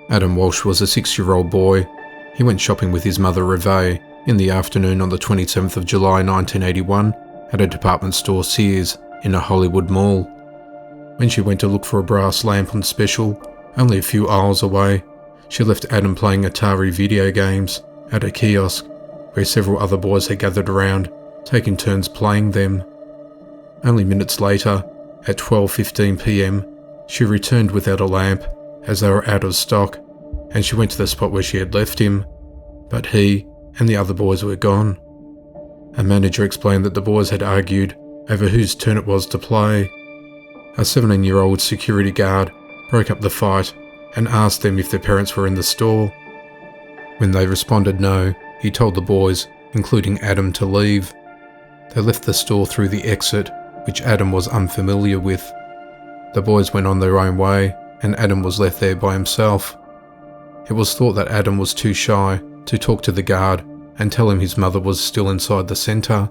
Adam Walsh was a 6-year-old boy. He went shopping with his mother Reve in the afternoon on the 27th of July 1981 at a department store Sears in a Hollywood mall. When she went to look for a brass lamp on special, only a few aisles away, she left Adam playing Atari video games at a kiosk where several other boys had gathered around, taking turns playing them. Only minutes later, at 12:15 p.m, she returned without a lamp as they were out of stock, and she went to the spot where she had left him, but he and the other boys were gone. A manager explained that the boys had argued over whose turn it was to play. A 17-year-old security guard broke up the fight and asked them if their parents were in the store. When they responded no, he told the boys, including Adam, to leave. They left the store through the exit, which Adam was unfamiliar with. The boys went on their own way, and Adam was left there by himself. It was thought that Adam was too shy to talk to the guard and tell him his mother was still inside the centre.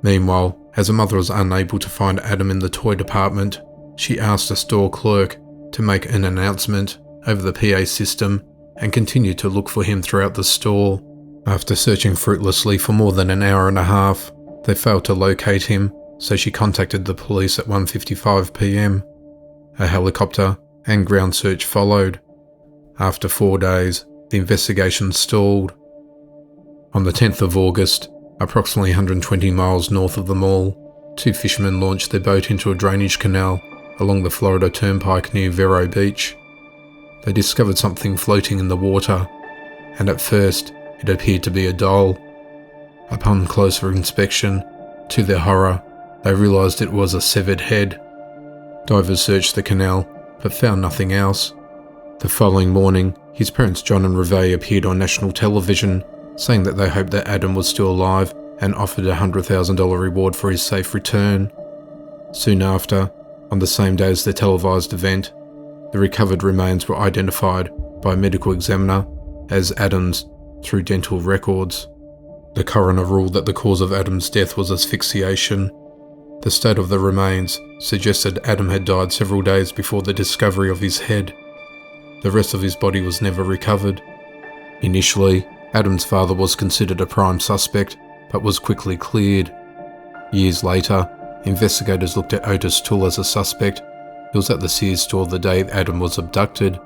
Meanwhile, as a mother was unable to find Adam in the toy department, she asked a store clerk to make an announcement over the PA system and continued to look for him throughout the store. After searching fruitlessly for more than an hour and a half, they failed to locate him, so she contacted the police at 1:55 p.m. A helicopter and ground search followed. After 4 days, the investigation stalled. On the 10th of August, approximately 120 miles north of the mall, 2 fishermen launched their boat into a drainage canal along the Florida Turnpike near Vero Beach. They discovered something floating in the water, and at first it appeared to be a doll. Upon closer inspection, to their horror, they realised it was a severed head. Divers searched the canal, but found nothing else. The following morning, his parents John and Reve appeared on national television, saying that they hoped that Adam was still alive and offered a $100,000 reward for his safe return. Soon after, on the same day as the televised event, the recovered remains were identified by a medical examiner as Adam's through dental records. The coroner ruled that the cause of Adam's death was asphyxiation. The state of the remains suggested Adam had died several days before the discovery of his head. The rest of his body was never recovered. Initially, Adam's father was considered a prime suspect, but was quickly cleared. Years later, investigators looked at Otis Toole as a suspect. He was at the Sears store the day Adam was abducted.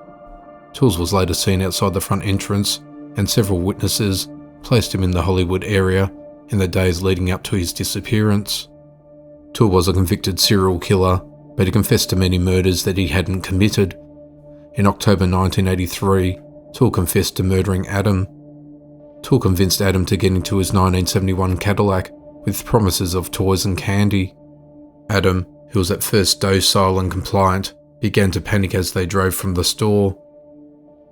Toole was later seen outside the front entrance, and several witnesses placed him in the Hollywood area in the days leading up to his disappearance. Toole was a convicted serial killer, but he confessed to many murders that he hadn't committed. In October 1983, Toole confessed to murdering Adam. Toole convinced Adam to get into his 1971 Cadillac with promises of toys and candy. Adam, who was at first docile and compliant, began to panic as they drove from the store.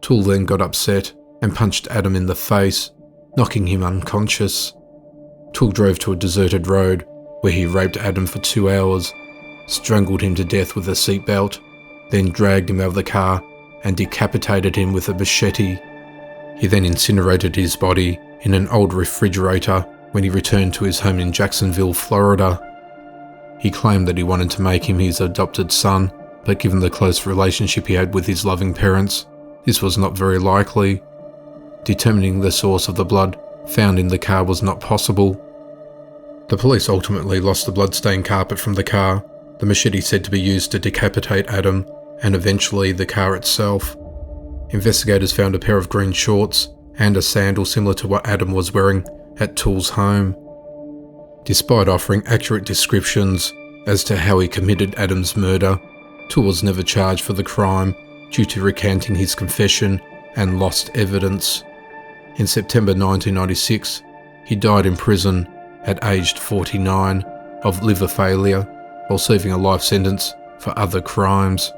Toole then got upset and punched Adam in the face, knocking him unconscious. Toole drove to a deserted road where he raped Adam for 2 hours, strangled him to death with a seatbelt, then dragged him out of the car and decapitated him with a machete. He then incinerated his body in an old refrigerator when he returned to his home in Jacksonville, Florida. He claimed that he wanted to make him his adopted son, but given the close relationship he had with his loving parents, this was not very likely. Determining the source of the blood found in the car was not possible. The police ultimately lost the blood-stained carpet from the car, the machete said to be used to decapitate Adam, and eventually the car itself. Investigators found a pair of green shorts and a sandal similar to what Adam was wearing at Toole's home. Despite offering accurate descriptions as to how he committed Adam's murder, Toole was never charged for the crime due to recanting his confession and lost evidence. In September 1996, he died in prison at aged 49 of liver failure while serving a life sentence for other crimes.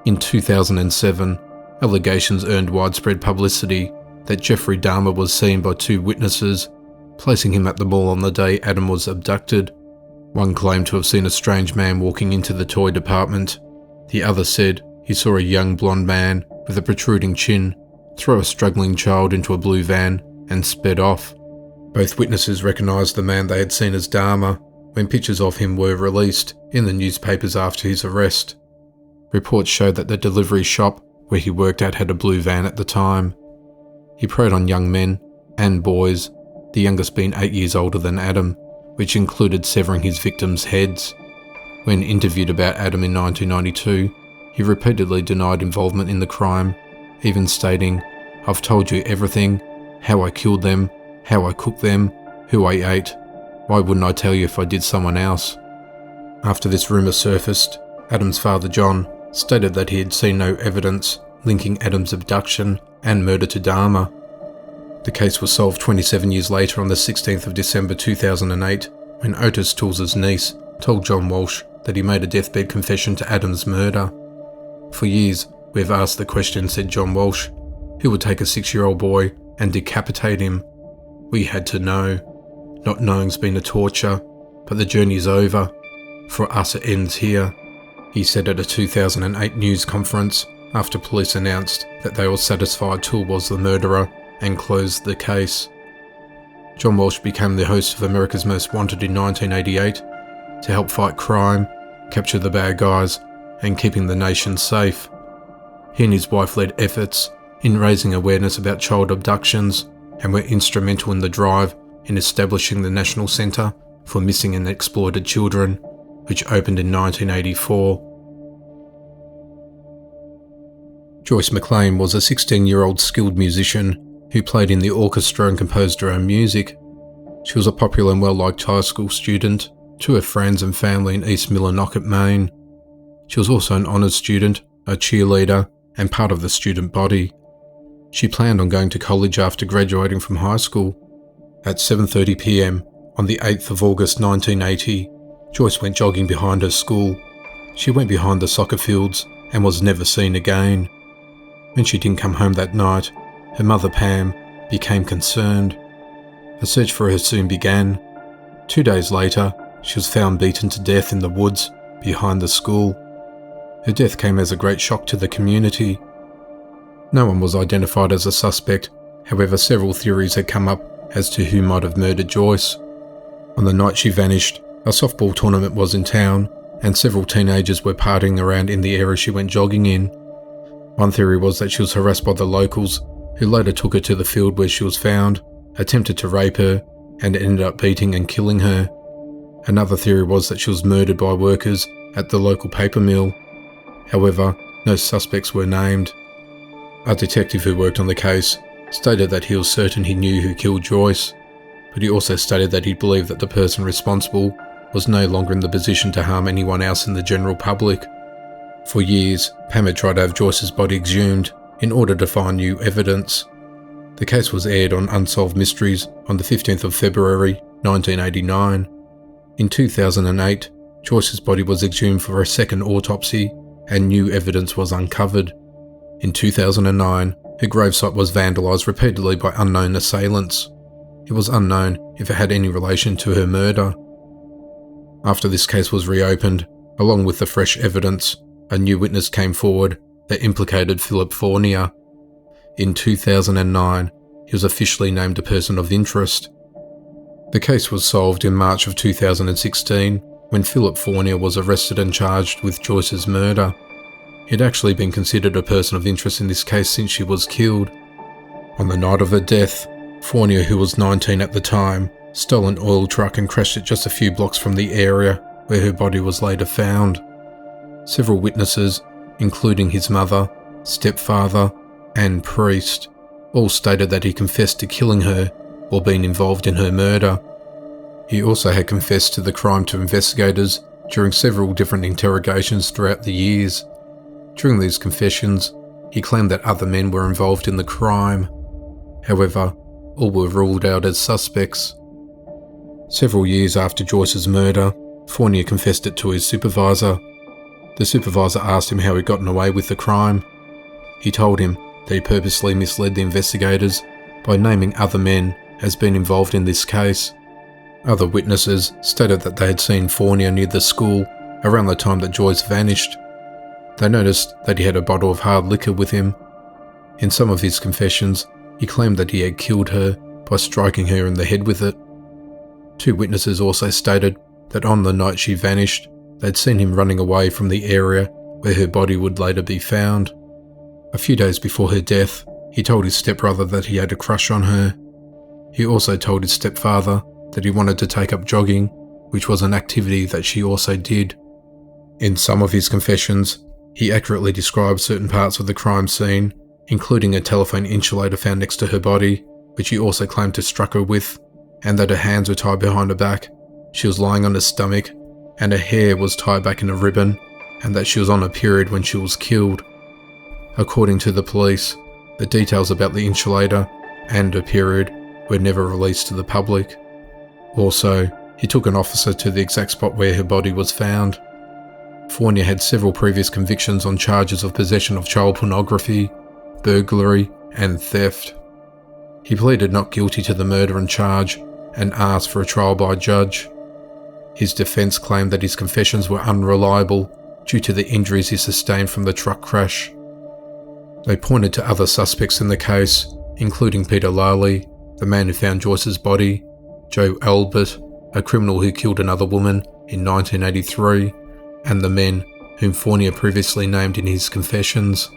In 2007, allegations earned widespread publicity that Jeffrey Dahmer was seen by 2 witnesses, placing him at the mall on the day Adam was abducted. One claimed to have seen a strange man walking into the toy department. The other said he saw a young blonde man with a protruding chin throw a struggling child into a blue van and sped off. Both witnesses recognised the man they had seen as Dahmer when pictures of him were released in the newspapers after his arrest. Reports showed that the delivery shop where he worked at, had a blue van at the time. He preyed on young men and boys, the youngest being 8 years older than Adam, which included severing his victims' heads. When interviewed about Adam in 1992, he repeatedly denied involvement in the crime, even stating, "I've told you everything, how I killed them, how I cooked them, who I ate. Why wouldn't I tell you if I did someone else?" After this rumour surfaced, Adam's father John stated that he had seen no evidence linking Adam's abduction and murder to Dahmer. The case was solved 27 years later on the 16th of December 2008, when Otis Tools's niece told John Walsh that he made a deathbed confession to Adam's murder. "For years, we've asked the question," said John Walsh, "who would take a 6-year-old boy and decapitate him? We had to know. Not knowing's been a torture, but the journey's over. For us it ends here," he said at a 2008 news conference after police announced that they were satisfied Toole was the murderer and closed the case. John Walsh became the host of America's Most Wanted in 1988 to help fight crime, capture the bad guys, and keeping the nation safe. He and his wife led efforts in raising awareness about child abductions and were instrumental in the drive in establishing the National Centre for Missing and Exploited Children, which opened in 1984. Joyce McLain was a 16-year-old skilled musician who played in the orchestra and composed her own music. She was a popular and well-liked high school student to her friends and family in East Millinocket, Maine. She was also an honours student, a cheerleader, and part of the student body. She planned on going to college after graduating from high school. At 7:30 p.m. on the 8th of August 1980, Joyce went jogging behind her school. She went behind the soccer fields and was never seen again. When she didn't come home that night, her mother Pam became concerned. A search for her soon began. 2 days later, she was found beaten to death in the woods behind the school. Her death came as a great shock to the community. No one was identified as a suspect, however several theories had come up as to who might have murdered Joyce. On the night she vanished, a softball tournament was in town, and several teenagers were partying around in the area she went jogging in. One theory was that she was harassed by the locals, who later took her to the field where she was found, attempted to rape her, and ended up beating and killing her. Another theory was that she was murdered by workers at the local paper mill. However, no suspects were named. A detective who worked on the case stated that he was certain he knew who killed Joyce, but he also stated that he believed that the person responsible was no longer in the position to harm anyone else in the general public. For years, Pam had tried to have Joyce's body exhumed in order to find new evidence. The case was aired on Unsolved Mysteries on the 15th of February 1989. In 2008, Joyce's body was exhumed for a second autopsy and new evidence was uncovered. In 2009, her gravesite was vandalised repeatedly by unknown assailants. It was unknown if it had any relation to her murder. After this case was reopened, along with the fresh evidence, a new witness came forward that implicated Philip Fournier. In 2009, he was officially named a person of interest. The case was solved in March of 2016 when Philip Fournier was arrested and charged with Joyce's murder. He had actually been considered a person of interest in this case since she was killed. On the night of her death, Fournier, who was 19 at the time, stole an oil truck and crashed it just a few blocks from the area where her body was later found. Several witnesses, including his mother, stepfather, and priest, all stated that he confessed to killing her or being involved in her murder. He also had confessed to the crime to investigators during several different interrogations throughout the years. During these confessions, he claimed that other men were involved in the crime. However, all were ruled out as suspects. Several years after Joyce's murder, Fournier confessed it to his supervisor. The supervisor asked him how he'd gotten away with the crime. He told him that he purposely misled the investigators by naming other men as being involved in this case. Other witnesses stated that they had seen Fournier near the school around the time that Joyce vanished. They noticed that he had a bottle of hard liquor with him. In some of his confessions, he claimed that he had killed her by striking her in the head with it. Two witnesses also stated that on the night she vanished, they'd seen him running away from the area where her body would later be found. A few days before her death, he told his stepbrother that he had a crush on her. He also told his stepfather that he wanted to take up jogging, which was an activity that she also did. In some of his confessions, he accurately described certain parts of the crime scene, including a telephone insulator found next to her body, which he also claimed to struck her with, and that her hands were tied behind her back, she was lying on her stomach, and her hair was tied back in a ribbon, and that she was on her period when she was killed. According to the police, the details about the insulator and her period were never released to the public. Also, he took an officer to the exact spot where her body was found. Fournier had several previous convictions on charges of possession of child pornography, burglary, and theft. He pleaded not guilty to the murder and charge and asked for a trial by judge. His defence claimed that his confessions were unreliable due to the injuries he sustained from the truck crash. They pointed to other suspects in the case, including Peter Lally, the man who found Joyce's body, Joe Albert, a criminal who killed another woman in 1983, and the men whom Fournier previously named in his confessions.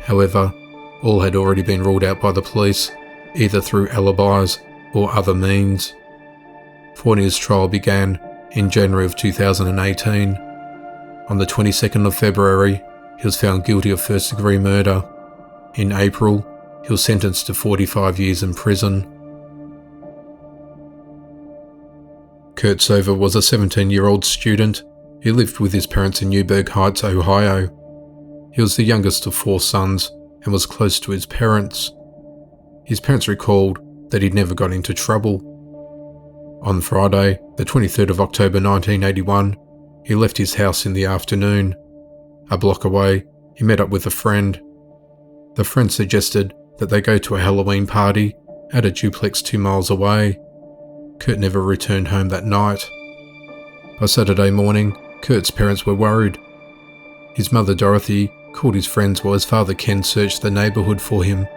However, all had already been ruled out by the police, either through alibis or other means. Fournier's trial began in January of 2018. On the 22nd of February, he was found guilty of first-degree murder. In April, he was sentenced to 45 years in prison. Kurt Sova was a 17-year-old student. He lived with his parents in Newburgh Heights, Ohio. He was the youngest of 4 sons and was close to his parents. His parents recalled that he'd never got into trouble. On Friday, the 23rd of October 1981, he left his house in the afternoon. A block away, he met up with a friend. The friend suggested that they go to a Halloween party at a duplex 2 miles away. Kurt never returned home that night. By Saturday morning, Kurt's parents were worried. His mother Dorothy called his friends while his father Ken searched the neighbourhood for him.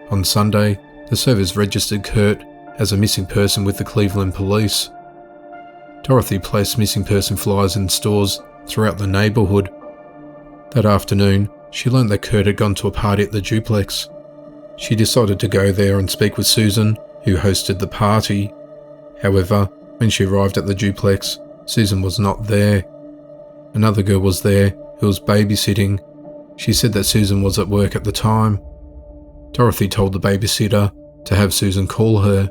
On Sunday, the Sovas registered Kurt as a missing person with the Cleveland police. Dorothy placed missing person flyers in stores throughout the neighbourhood. That afternoon, she learned that Kurt had gone to a party at the duplex. She decided to go there and speak with Susan, who hosted the party. However, when she arrived at the duplex, Susan was not there. Another girl was there who was babysitting. She said that Susan was at work at the time. Dorothy told the babysitter to have Susan call her.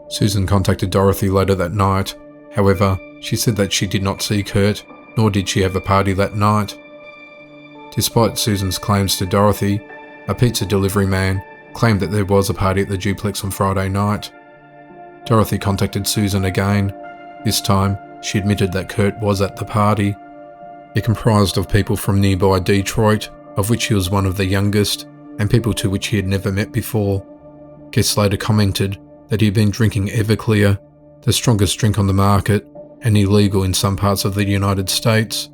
Susan contacted Dorothy later that night. However, she said that she did not see Kurt, nor did she have a party that night. Despite Susan's claims to Dorothy, a pizza delivery man claimed that there was a party at the duplex on Friday night. Dorothy contacted Susan again. This time, she admitted that Kurt was at the party. It comprised of people from nearby Detroit, of which he was one of the youngest, and people to which he had never met before. Guests later commented that he had been drinking Everclear, the strongest drink on the market, and illegal in some parts of the United States.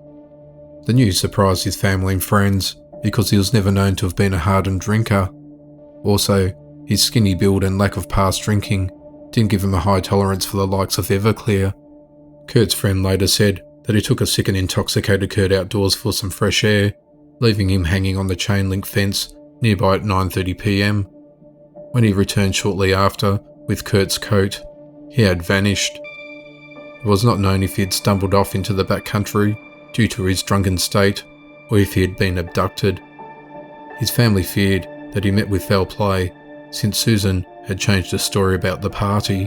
The news surprised his family and friends because he was never known to have been a hardened drinker. Also, his skinny build and lack of past drinking didn't give him a high tolerance for the likes of Everclear. Kurt's friend later said that he took a sick and intoxicated Kurt outdoors for some fresh air, leaving him hanging on the chain-link fence nearby at 9:30 p.m. When he returned shortly after with Kurt's coat, he had vanished. It was not known if he had stumbled off into the backcountry due to his drunken state or if he had been abducted. His family feared that he met with foul play since Susan had changed the story about the party.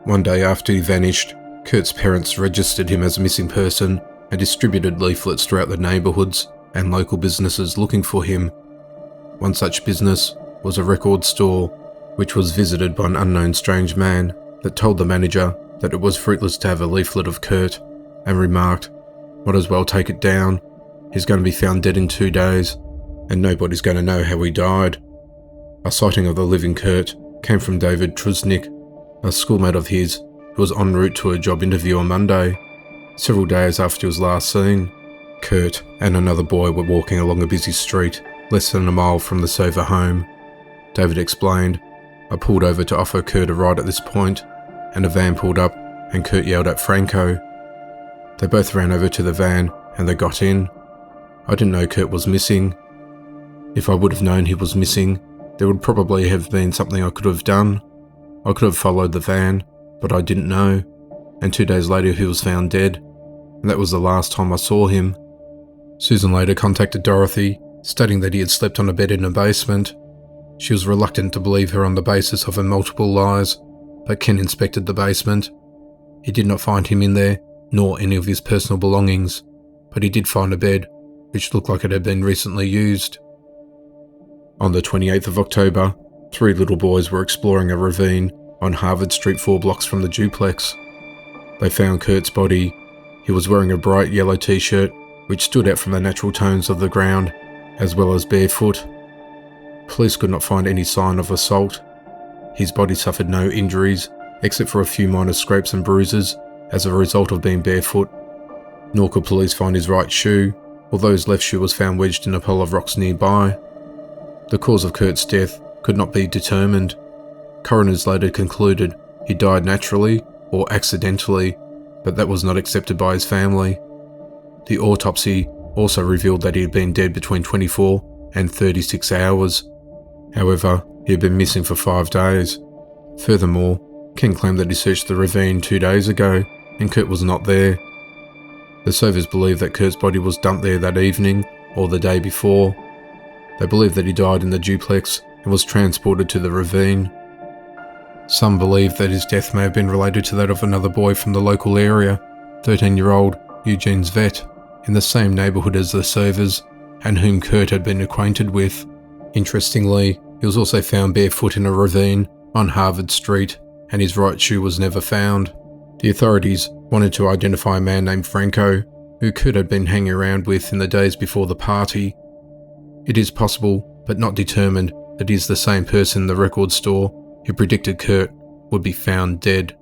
One day after he vanished, Kurt's parents registered him as a missing person and distributed leaflets throughout the neighbourhoods and local businesses looking for him. One such business was a record store, which was visited by an unknown strange man that told the manager that it was fruitless to have a leaflet of Kurt and remarked, "Might as well take it down. He's going to be found dead in 2 days, and nobody's going to know how he died." A sighting of the living Kurt came from David Trusnick, a schoolmate of his who was en route to a job interview on Monday. Several days after he was last seen, Kurt and another boy were walking along a busy street less than a mile from the Sova home. David explained, "I pulled over to offer Kurt a ride at this point, and a van pulled up and Kurt yelled at Franco. They both ran over to the van and they got in. I didn't know Kurt was missing. If I would have known he was missing, there would probably have been something I could have done. I could have followed the van, but I didn't know, and 2 days later he was found dead, and that was the last time I saw him. Susan later contacted Dorothy, stating that he had slept on a bed in a basement. She was reluctant to believe her on the basis of her multiple lies, but Ken inspected the basement. He did not find him in there, nor any of his personal belongings, but he did find a bed, which looked like it had been recently used. On the 28th of October, 3 little boys were exploring a ravine on Harvard Street 4 blocks from the duplex. They found Kurt's body. He was wearing a bright yellow t-shirt, which stood out from the natural tones of the ground, as well as barefoot. Police could not find any sign of assault. His body suffered no injuries, except for a few minor scrapes and bruises as a result of being barefoot. Nor could police find his right shoe, although his left shoe was found wedged in a pile of rocks nearby. The cause of Kurt's death could not be determined. Coroners later concluded he died naturally or accidentally, but that was not accepted by his family. The autopsy also revealed that he had been dead between 24 and 36 hours. However, he had been missing for 5 days. Furthermore, Ken claimed that he searched the ravine 2 days ago, and Kurt was not there. The Sovas believe that Kurt's body was dumped there that evening, or the day before. They believe that he died in the duplex and was transported to the ravine. Some believe that his death may have been related to that of another boy from the local area, 13-year-old Eugene Zvet, in the same neighbourhood as the Sovas, and whom Kurt had been acquainted with. Interestingly, he was also found barefoot in a ravine on Harvard Street, and his right shoe was never found. The authorities wanted to identify a man named Franco, who Kurt had been hanging around with in the days before the party. It is possible, but not determined, that he is the same person in the record store who predicted Kurt would be found dead.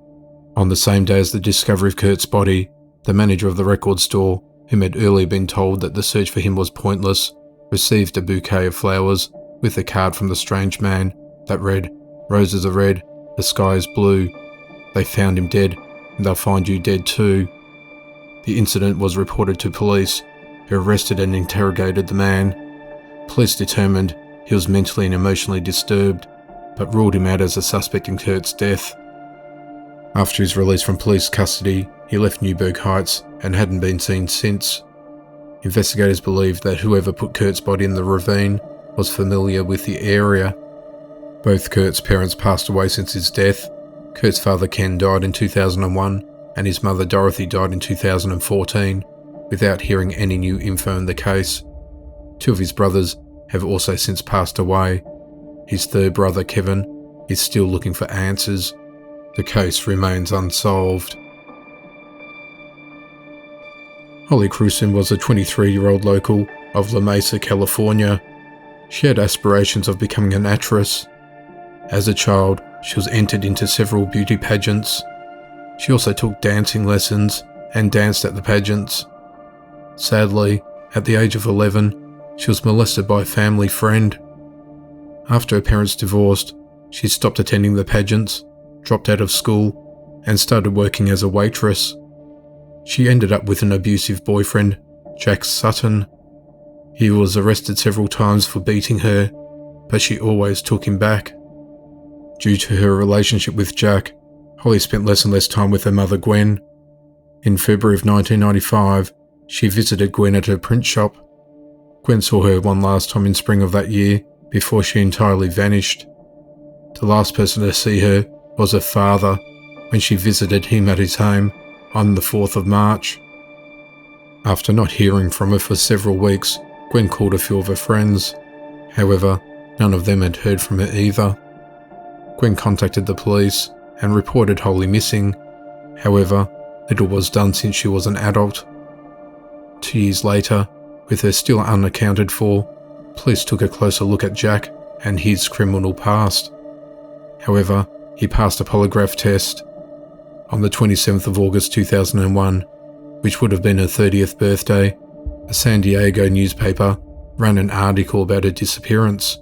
On the same day as the discovery of Kurt's body, the manager of the record store, whom had earlier been told that the search for him was pointless, received a bouquet of flowers with a card from the strange man that read, "Roses are red, the sky is blue. They found him dead, and they'll find you dead too." The incident was reported to police, who arrested and interrogated the man. Police determined he was mentally and emotionally disturbed, but ruled him out as a suspect in Kurt's death. After his release from police custody, he left Newburgh Heights and hadn't been seen since. Investigators believed that whoever put Kurt's body in the ravine was familiar with the area. Both Kurt's parents passed away since his death. Kurt's father Ken died in 2001, and his mother Dorothy died in 2014, without hearing any new info in the case. 2 of his brothers have also since passed away. His third brother, Kevin, is still looking for answers. The case remains unsolved. Holly Krewson was a 23-year-old local of La Mesa, California. She had aspirations of becoming an actress. As a child, she was entered into several beauty pageants. She also took dancing lessons and danced at the pageants. Sadly, at the age of 11, she was molested by a family friend. After her parents divorced, she stopped attending the pageants, dropped out of school, and started working as a waitress. She ended up with an abusive boyfriend, Jack Sutton. He was arrested several times for beating her, but she always took him back. Due to her relationship with Jack, Holly spent less and less time with her mother Gwen. In February of 1995, she visited Gwen at her print shop. Gwen saw her one last time in spring of that year before she entirely vanished. The last person to see her was her father when she visited him at his home on the 4th of March. After not hearing from her for several weeks, Gwen called a few of her friends. However, none of them had heard from her either. Gwen contacted the police and reported Holly missing. However, little was done since she was an adult. 2 years later, with her still unaccounted for, police took a closer look at Jack and his criminal past. However, he passed a polygraph test. On the 27th of August 2001, which would have been her 30th birthday, a San Diego newspaper ran an article about her disappearance.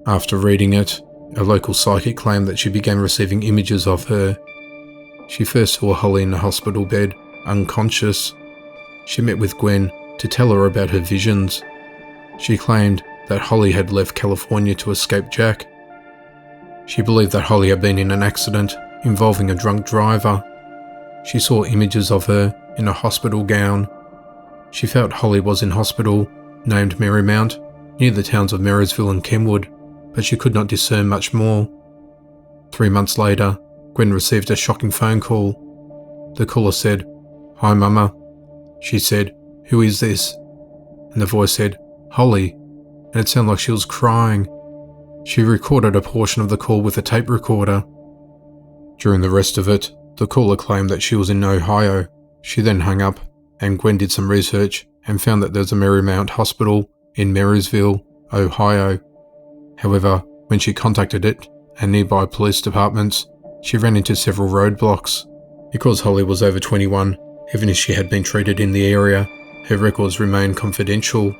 After reading it, a local psychic claimed that she began receiving images of her. She first saw Holly in a hospital bed, unconscious. She met with Gwen to tell her about her visions. She claimed that Holly had left California to escape Jack. She believed that Holly had been in an accident involving a drunk driver. She saw images of her in a hospital gown. She felt Holly was in hospital, named Marymount, near the towns of Marysville and Kenwood, but she could not discern much more. 3 months later, Gwen received a shocking phone call. The caller said, "Hi, Mama." She said, "Who is this?" And the voice said, "Holly," and it sounded like she was crying. She recorded a portion of the call with a tape recorder. During the rest of it, the caller claimed that she was in Ohio. She then hung up, and Gwen did some research and found that there's a Marymount Hospital in Marysville, Ohio. However, when she contacted it and nearby police departments, she ran into several roadblocks. Because Holly was over 21, even if she had been treated in the area, her records remained confidential.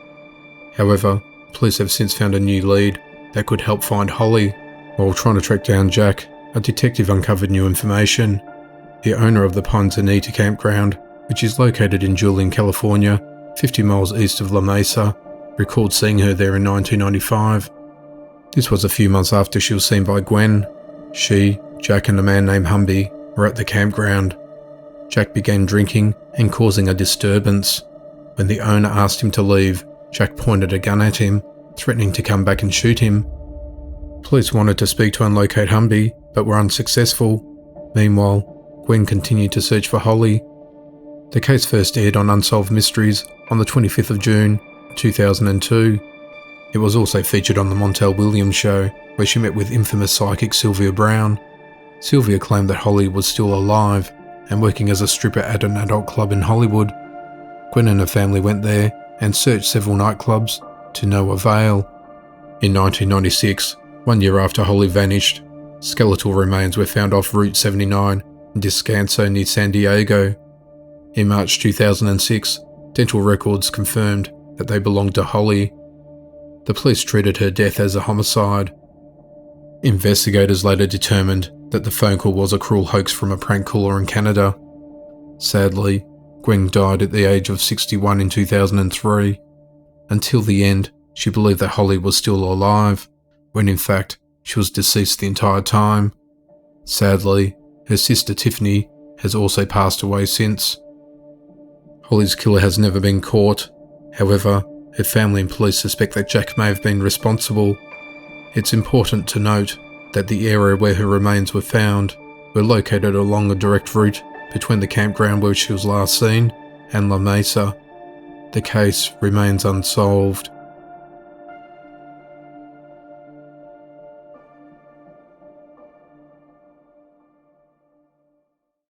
However, police have since found a new lead that could help find Holly. While trying to track down Jack, a detective uncovered new information. The owner of the Pines Anita campground, which is located in Julian, California, 50 miles east of La Mesa, recalled seeing her there in 1995. This was a few months after she was seen by Gwen. She, Jack and a man named Humby were at the campground. Jack began drinking and causing a disturbance. When the owner asked him to leave, Jack pointed a gun at him, threatening to come back and shoot him. Police wanted to speak to and locate Humby, but were unsuccessful. Meanwhile, Gwen continued to search for Holly. The case first aired on Unsolved Mysteries on the 25th of June, 2002. It was also featured on the Montel Williams show, where she met with infamous psychic Sylvia Brown. Sylvia claimed that Holly was still alive and working as a stripper at an adult club in Hollywood. Gwen and her family went there and searched several nightclubs, to no avail. In 1996, 1 year after Holly vanished, skeletal remains were found off Route 79 in Descanso near San Diego. In March 2006, dental records confirmed that they belonged to Holly. The police treated her death as a homicide. Investigators later determined that the phone call was a cruel hoax from a prank caller in Canada. Sadly, Gwen died at the age of 61 in 2003. Until the end, she believed that Holly was still alive, when in fact, she was deceased the entire time. Sadly, her sister Tiffany has also passed away since. Holly's killer has never been caught. However, her family and police suspect that Jack may have been responsible. It's important to note that the area where her remains were found were located along a direct route between the campground where she was last seen and La Mesa. The case remains unsolved.